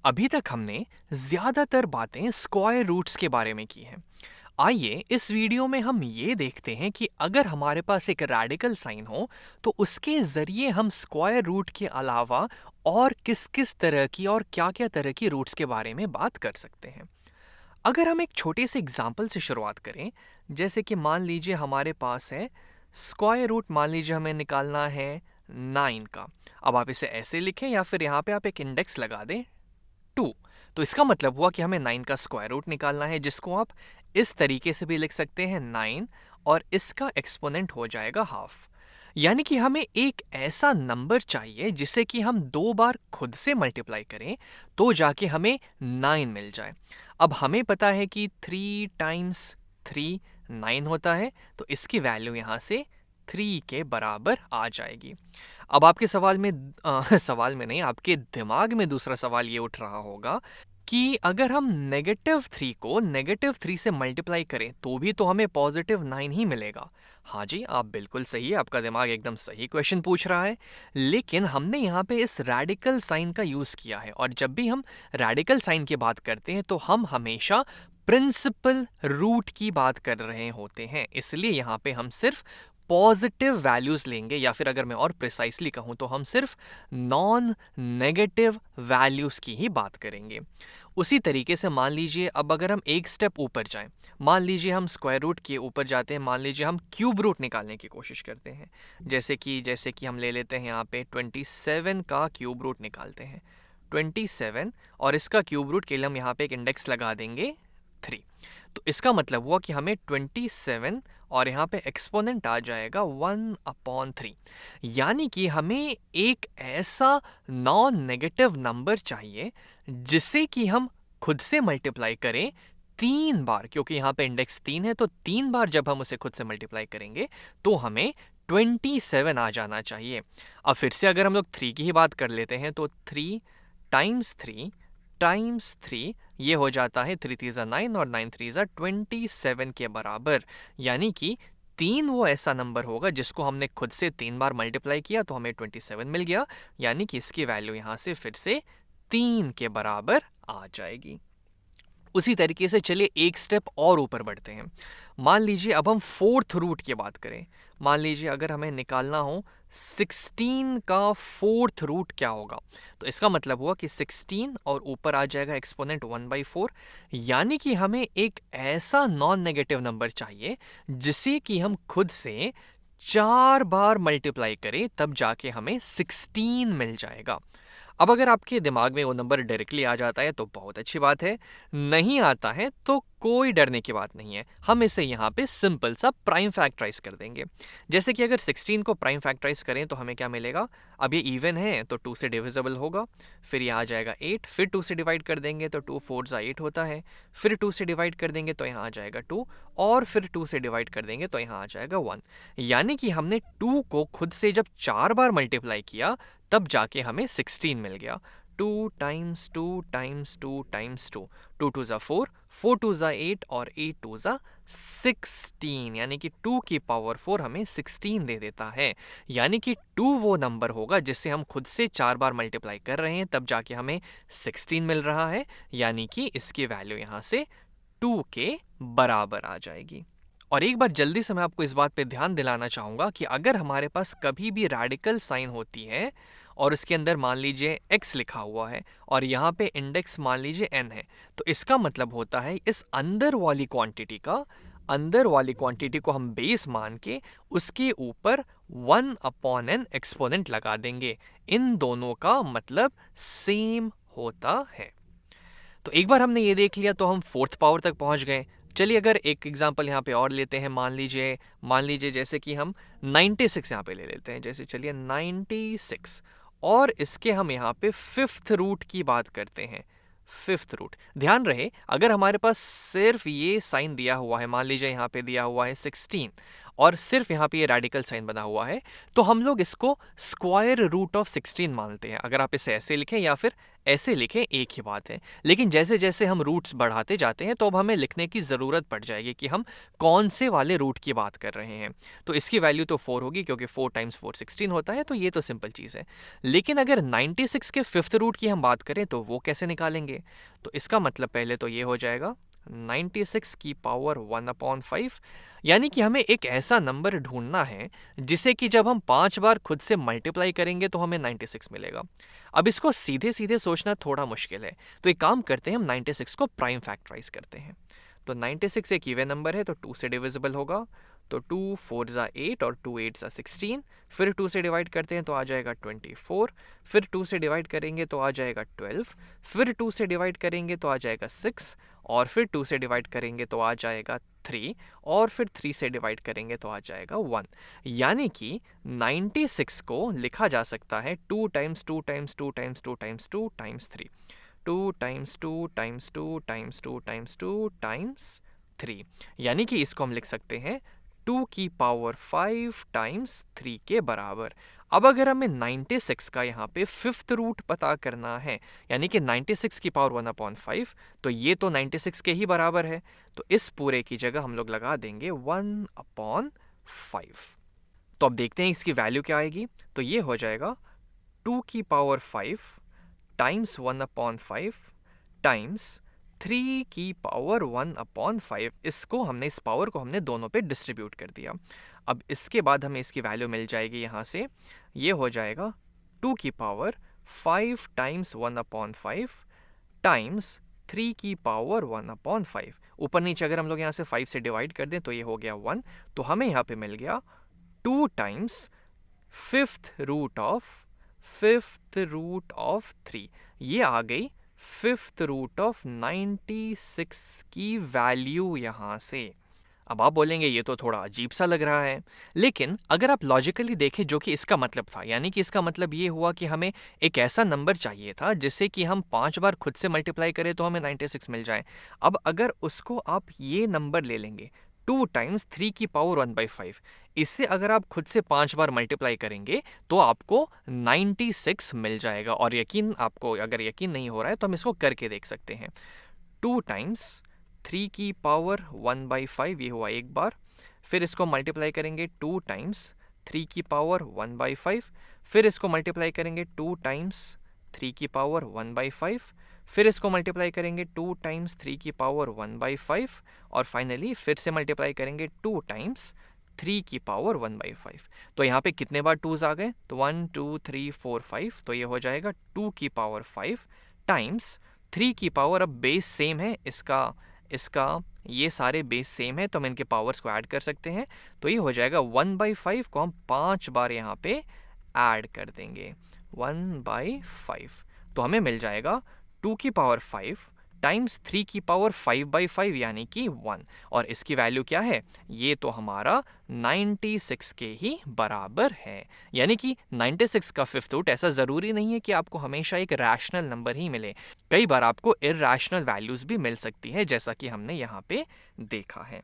अभी तक हमने ज्यादातर बातें स्क्वायर रूट्स के बारे में की हैं। आइए इस वीडियो में हम ये देखते हैं कि अगर हमारे पास एक रैडिकल साइन हो तो उसके जरिए हम स्क्वायर रूट के अलावा और किस किस तरह की और क्या क्या तरह की रूट्स के बारे में बात कर सकते हैं। अगर हम एक छोटे से एग्जाम्पल से शुरुआत करें, जैसे कि मान लीजिए हमारे पास है स्क्वायर रूट, मान लीजिए हमें निकालना है 9 का। अब आप इसे ऐसे लिखें या फिर यहाँ पे आप एक इंडेक्स लगा दें 2। तो इसका मतलब हुआ कि हमें 9 का स्क्वायर रूट निकालना है, जिसको आप इस तरीके से भी लिख सकते हैं 9 और इसका एक्सपोनेंट हो जाएगा हाफ। यानी कि हमें एक ऐसा नंबर चाहिए जिसे कि हम 2 बार खुद से मल्टीप्लाई करें तो जाके हमें 9 मिल जाए। अब हमें पता है कि 3 टाइम्स 3 9 होता है, तो इसकी वैल्यू यहां से 3 के बराबर आ जाएगी। अब आपके सवाल में सवाल में नहीं, आपके दिमाग में दूसरा सवाल ये उठ रहा होगा कि अगर हम -3 को -3 से मल्टीप्लाई करें तो भी तो हमें +9 ही मिलेगा। हाँ जी, आप बिल्कुल सही है, आपका दिमाग एकदम सही क्वेश्चन पूछ रहा है। लेकिन हमने यहाँ पे इस रैडिकल साइन का यूज किया है, और जब भी हम रैडिकल साइन की बात करते हैं तो हम हमेशा प्रिंसिपल रूट की बात कर रहे होते हैं। इसलिए यहाँ पे हम सिर्फ पॉजिटिव वैल्यूज लेंगे, या फिर अगर मैं और प्रिसाइसली कहूं तो हम सिर्फ नॉन नेगेटिव वैल्यूज की ही बात करेंगे। उसी तरीके से मान लीजिए अब अगर हम एक स्टेप ऊपर जाएं, मान लीजिए हम स्क्वायर रूट के ऊपर जाते हैं, मान लीजिए हम क्यूब रूट निकालने की कोशिश करते हैं। जैसे कि हम ले लेते हैं यहाँ पे 27 का क्यूब रूट निकालते हैं 27, और इसका क्यूब रूट के लिए हम यहाँ पे एक इंडेक्स लगा देंगे 3। तो इसका मतलब हुआ कि हमें 27 और यहाँ पे एक्सपोनेंट आ जाएगा 1/3। यानी कि हमें एक ऐसा नॉन नेगेटिव नंबर चाहिए जिसे कि हम खुद से मल्टीप्लाई करें 3 बार, क्योंकि यहाँ पे इंडेक्स 3 है, तो 3 बार जब हम उसे खुद से मल्टीप्लाई करेंगे तो हमें 27 आ जाना चाहिए। अब फिर से अगर हम लोग 3 की ही बात कर लेते हैं तो 3 टाइम्स 3 टाइम्स 3 ये हो जाता है 3 3 9 और 9 3 27 के बराबर। यानी कि 3 वो ऐसा नंबर होगा जिसको हमने खुद से 3 बार मल्टीप्लाई किया तो हमें 27 मिल गया। यानी कि इसकी वैल्यू यहां से फिर से 3 के बराबर आ जाएगी। उसी तरीके से चलिए एक स्टेप और ऊपर बढ़ते हैं। मान लीजिए अब हम फोर्थ रूट की बात करें। मान लीजिए अगर हमें निकालना हो 16 का फोर्थ रूट क्या होगा, तो इसका मतलब हुआ कि 16 और ऊपर आ जाएगा एक्सपोनेंट 1/4। यानी कि हमें एक ऐसा नॉन नेगेटिव नंबर चाहिए जिसे कि हम खुद से 4 बार मल्टीप्लाई करें तब जाके हमें 16 मिल जाएगा। अब अगर आपके दिमाग में वो नंबर डायरेक्टली आ जाता है तो बहुत अच्छी बात है, नहीं आता है तो कोई डरने की बात नहीं है। हम इसे यहाँ पे सिंपल सा प्राइम फैक्टराइज कर देंगे। जैसे कि अगर 16 को प्राइम फैक्टराइज करें तो हमें क्या मिलेगा, अब ये इवन है तो 2 से डिविजिबल होगा, फिर यहाँ आ जाएगा 8, फिर 2 से डिवाइड कर देंगे तो 2 4 8 होता है, फिर 2 से डिवाइड कर देंगे तो यहाँ आ जाएगा 2, और फिर 2 से डिवाइड कर देंगे तो यहाँ आ जाएगा 1। यानी कि हमने 2 को खुद से जब 4 बार मल्टीप्लाई किया तब जाके हमें 16 मिल गया। 2 टाइम्स 2 टाइम्स 2 टाइम्स 2, 2 2 ज़ा 4, 4 2 ज़ा 8 और 8 2 ज़ा 16, यानी कि 2 की पावर 4 हमें 16 दे देता है। यानी कि 2 वो नंबर होगा जिससे हम खुद से 4 बार मल्टीप्लाई कर रहे हैं तब जाके हमें 16 मिल रहा है। यानी कि इसकी वैल्यू यहाँ से 2 के बराबर आ जाएगी। और एक बार जल्दी से मैं आपको इस बात पे ध्यान दिलाना चाहूँगा कि अगर हमारे पास कभी भी रैडिकल साइन होती है और उसके अंदर मान लीजिए x लिखा हुआ है और यहाँ पे इंडेक्स मान लीजिए n है, तो इसका मतलब होता है इस अंदर वाली क्वांटिटी को हम बेस मान के उसके ऊपर 1/n एक्सपोनेंट लगा देंगे। इन दोनों का मतलब सेम होता है। तो एक बार हमने ये देख लिया तो हम फोर्थ पावर तक पहुंच गए। चलिए अगर एक एग्जांपल यहाँ पे और लेते हैं, मान लीजिए जैसे कि हम 96 यहाँ पे ले लेते हैं, जैसे चलिए 96, और इसके हम यहाँ पे फिफ्थ रूट की बात करते हैं। फिफ्थ रूट, ध्यान रहे अगर हमारे पास सिर्फ ये साइन दिया हुआ है, मान लीजिए यहाँ पे दिया हुआ है 16 और सिर्फ यहाँ पे ये रेडिकल साइन बना हुआ है, तो हम लोग इसको स्क्वायर रूट ऑफ 16 मानते हैं। अगर आप इसे ऐसे लिखें या फिर ऐसे लिखें, एक ही बात है। लेकिन जैसे जैसे हम रूट्स बढ़ाते जाते हैं तो अब हमें लिखने की ज़रूरत पड़ जाएगी कि हम कौन से वाले रूट की बात कर रहे हैं। तो इसकी वैल्यू तो 4 होगी, क्योंकि 4 टाइम्स 4 16 होता है, तो ये तो सिंपल चीज़ है। लेकिन अगर 96 के फिफ्थ रूट की हम बात करें तो वो कैसे निकालेंगे? तो इसका मतलब पहले तो ये हो जाएगा 96 की पावर 1/5, यानी कि हमें एक ऐसा नंबर ढूंढना है जिसे कि जब हम 5 बार खुद से मल्टीप्लाई करेंगे तो हमें 96 मिलेगा। अब इसको सीधे सीधे सोचना थोड़ा मुश्किल है, तो एक काम करते हैं, हम 96 को प्राइम फैक्टराइज करते हैं। तो 96 एक इवन नंबर है, तो 2 से डिविजिबल होगा, तो 2 4 ज़ा 8 और 2 8 ज़ा 16, फिर 2 से डिवाइड करते हैं तो आ जाएगा 24, फिर 2 से डिवाइड करेंगे तो आ जाएगा 12, फिर 2 से डिवाइड करेंगे तो आ जाएगा 6, और फिर 2 से डिवाइड करेंगे तो आ जाएगा 3, और फिर 3 से डिवाइड करेंगे तो आ जाएगा 1। यानी कि 96 को लिखा जा सकता है 2 times 2 times 2 times 2 times 2 times 3, 2 times 2 times 2 times 2 times 2 times 3। यानी कि इसको हम लिख सकते हैं 2 की पावर 5 टाइम्स 3 के बराबर। अब अगर हमें 96 का यहाँ पे फिफ्थ रूट पता करना है, यानी कि 96 की पावर 1/5, तो ये तो 96 के ही बराबर है, तो इस पूरे की जगह हम लोग लगा देंगे 1/5। तो अब देखते हैं इसकी वैल्यू क्या आएगी। तो ये हो जाएगा 2 की पावर 5 टाइम्स 1/5 टाइम्स 3 की पावर 1/5। इसको हमने, इस पावर को हमने दोनों पे डिस्ट्रीब्यूट कर दिया। अब इसके बाद हमें इसकी वैल्यू मिल जाएगी यहाँ से, ये हो जाएगा 2 की पावर 5 टाइम्स 1/5 टाइम्स 3 की पावर 1/5। ऊपर नीचे अगर हम लोग यहाँ से 5 से डिवाइड कर दें तो ये हो गया 1, तो हमें यहाँ पे मिल गया 2 टाइम्स फिफ्थ रूट ऑफ 3। ये आ गई फिफ्थ रूट ऑफ 96 की वैल्यू यहाँ से। अब आप बोलेंगे ये तो थोड़ा अजीब सा लग रहा है, लेकिन अगर आप लॉजिकली देखें जो कि इसका मतलब था, यानी कि इसका मतलब ये हुआ कि हमें एक ऐसा नंबर चाहिए था जिससे कि हम 5 बार खुद से मल्टीप्लाई करें तो हमें 96 मिल जाए। अब अगर उसको आप ये नंबर ले लेंगे 2 टाइम्स 3 की पावर 1/5, इससे अगर आप खुद से 5 बार मल्टीप्लाई करेंगे तो आपको 96 मिल जाएगा। और आपको अगर यकीन नहीं हो रहा है तो हम इसको करके देख सकते हैं। 2 टाइम्स 3 की पावर 1/5, ये हुआ एक बार, फिर इसको मल्टीप्लाई करेंगे 2 टाइम्स 3 की पावर 1/5, फिर इसको मल्टीप्लाई करेंगे 2 टाइम्स 3 की पावर 1/5, फिर इसको मल्टीप्लाई करेंगे 2 टाइम्स 3 की पावर 1/5, और फाइनली फिर से मल्टीप्लाई करेंगे 2 टाइम्स 3 की पावर 1/5। तो यहाँ पे कितने बार 2s आ गए? तो 1 2 3 4 5, तो ये हो जाएगा 2 की पावर 5 टाइम्स 3 की पावर, अब बेस सेम है इसका ये सारे बेस सेम है तो हम इनके पावर्स को ऐड कर सकते हैं। तो ये हो जाएगा 1/5 को हम 5 बार यहाँ पे ऐड कर देंगे, 1/5, तो हमें मिल जाएगा 2 की पावर 5 टाइम्स 3 की पावर 5/5, यानी कि 1। और इसकी वैल्यू क्या है? ये तो हमारा 96 के ही बराबर है। यानी कि 96 का फिफ्थ रूट, ऐसा ज़रूरी नहीं है कि आपको हमेशा एक रैशनल नंबर ही मिले, कई बार आपको इरैशनल वैल्यूज़ भी मिल सकती है, जैसा कि हमने यहाँ पे देखा है।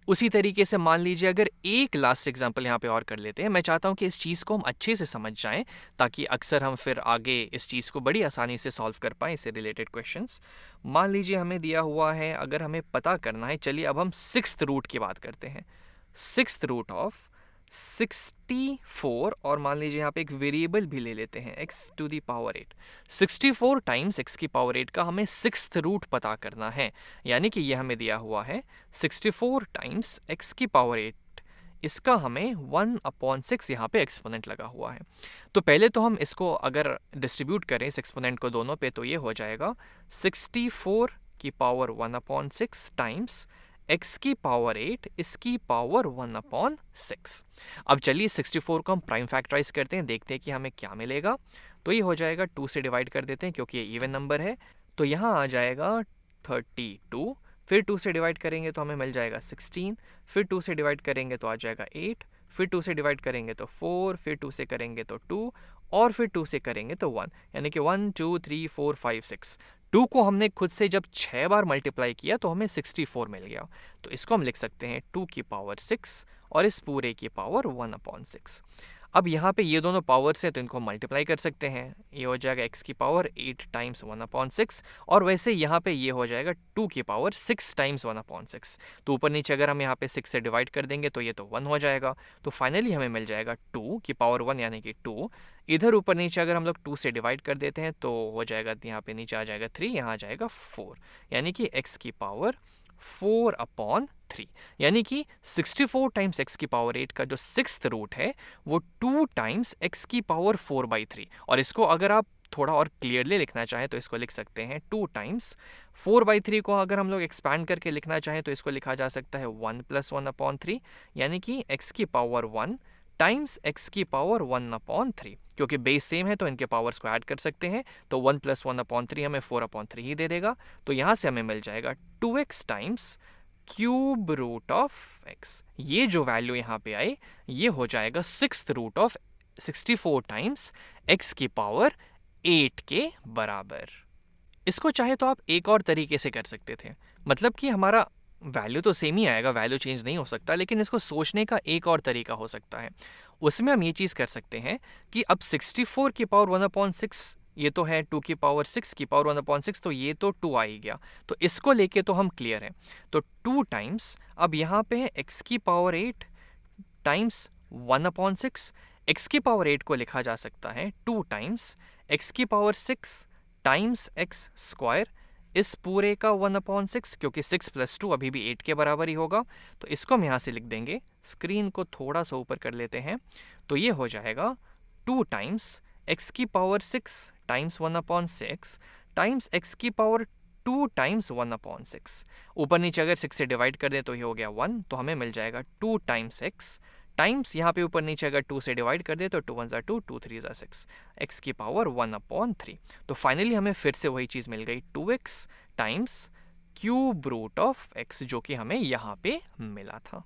उसी तरीके से मान लीजिए, अगर एक लास्ट एग्जांपल यहाँ पे और कर लेते हैं। मैं चाहता हूँ कि इस चीज़ को हम अच्छे से समझ जाएं, ताकि अक्सर हम फिर आगे इस चीज़ को बड़ी आसानी से सॉल्व कर पाएँ, इससे रिलेटेड क्वेश्चंस। मान लीजिए हमें दिया हुआ है, अगर हमें पता करना है, चलिए अब हम सिक्स्थ रूट की बात करते हैं। सिक्स्थ रूट ऑफ 64, और मान लीजिए यहाँ पे एक वेरिएबल भी ले लेते हैं, x to the power 8। 64 times x की पावर 8 का हमें सिक्स्थ रूट पता करना है, यानी कि ये हमें दिया हुआ है 64 टाइम्स x की पावर 8, इसका हमें 1/6 यहाँ पे एक्सपोनेंट लगा हुआ है। तो पहले तो हम इसको अगर डिस्ट्रीब्यूट करें इस एक्सपोनेंट को दोनों पे, तो ये हो जाएगा 64 की पावर 1/6 टाइम्स x की पावर 8, इसकी पावर 1/6। अब चलिए 64 को हम प्राइम फैक्टराइज करते हैं, देखते हैं कि हमें क्या मिलेगा। तो ये हो जाएगा 2 से डिवाइड कर देते हैं क्योंकि ये इवन नंबर है, तो यहाँ आ जाएगा 32, फिर 2 से डिवाइड करेंगे तो हमें मिल जाएगा 16, फिर 2 से डिवाइड करेंगे तो आ जाएगा 8, फिर 2 से डिवाइड करेंगे तो 4, फिर 2 से करेंगे तो 2, और फिर 2 से करेंगे तो 1, यानी कि 1 2 3 4 5 6। 2 को हमने खुद से जब 6 बार मल्टीप्लाई किया तो हमें 64 मिल गया। तो इसको हम लिख सकते हैं 2 की पावर 6 और इस पूरे की पावर 1/6। अब यहाँ पे ये दोनों पावर्स हैं तो इनको मल्टीप्लाई कर सकते हैं। ये हो जाएगा x की पावर 8 टाइम्स 1/6 और वैसे यहाँ पे ये हो जाएगा 2 की पावर 6 टाइम्स 1/6। तो ऊपर नीचे अगर हम यहाँ पे 6 से डिवाइड कर देंगे तो ये तो 1 हो जाएगा। तो फाइनली हमें मिल जाएगा 2 की पावर 1 यानी कि 2। इधर ऊपर नीचे अगर हम लोग 2 से डिवाइड कर देते हैं तो हो जाएगा, यहाँ पे नीचे आ जाएगा 3, यहाँ आ जाएगा 4, यानी कि x की पावर 4/3, यानी कि 64 टाइम्स x की पावर 8 का जो 6th रूट है वो 2 टाइम्स x की पावर 4/3। और इसको अगर आप थोड़ा और क्लियरली लिखना चाहें तो इसको लिख सकते हैं 2 टाइम्स 4/3 को अगर हम लोग एक्सपैंड करके लिखना चाहें तो इसको लिखा जा सकता है 1 + 1/3, यानी कि x की पावर 1 टाइम्स x की पावर 1/3। क्योंकि बेस सेम है तो इनके पावर्स को ऐड कर सकते हैं, तो 1 + 1/3 हमें 4/3 ही दे देगा। तो यहाँ से हमें मिल जाएगा 2x times cube root of x। ये जो वैल्यू यहाँ पे आई ये हो जाएगा 6th root of 64 times x की पावर 8 के बराबर। इसको चाहे तो आप एक और तरीके से कर सकते थे, मतलब कि हमारा वैल्यू तो सेम ही आएगा, वैल्यू चेंज नहीं हो सकता, लेकिन इसको सोचने का एक और तरीका हो सकता है। उसमें हम ये चीज़ कर सकते हैं कि अब 64 की पावर 1/6 ये तो है, 2 की पावर 6 की पावर 1/6 तो ये तो 2 आ ही गया। तो इसको लेके तो हम क्लियर हैं। तो 2 टाइम्स अब यहाँ पे है x की पावर 8 टाइम्स 1/6। x की पावर 8 को लिखा जा सकता है 2 टाइम्स x की पावर 6 टाइम्स x स्क्वायर, इस पूरे का 1/6, क्योंकि 6 + 2 अभी भी 8 के बराबर ही होगा। तो इसको हम यहाँ से लिख देंगे, स्क्रीन को थोड़ा सा ऊपर कर लेते हैं। तो ये हो जाएगा 2 टाइम्स x की पावर 6 टाइम्स 1/6 टाइम्स x की पावर 2 टाइम्स 1/6। ऊपर नीचे अगर 6 से डिवाइड कर दें तो ये हो गया 1, तो हमें मिल जाएगा 2 टाइम्स x टाइम्स यहाँ पे ऊपर नीचे अगर 2 से डिवाइड कर दे तो 2 1 2, 2 3 6, x की पावर 1/3। तो फाइनली हमें फिर से वही चीज़ मिल गई 2x times cube root of x, जो कि हमें यहाँ पे मिला था।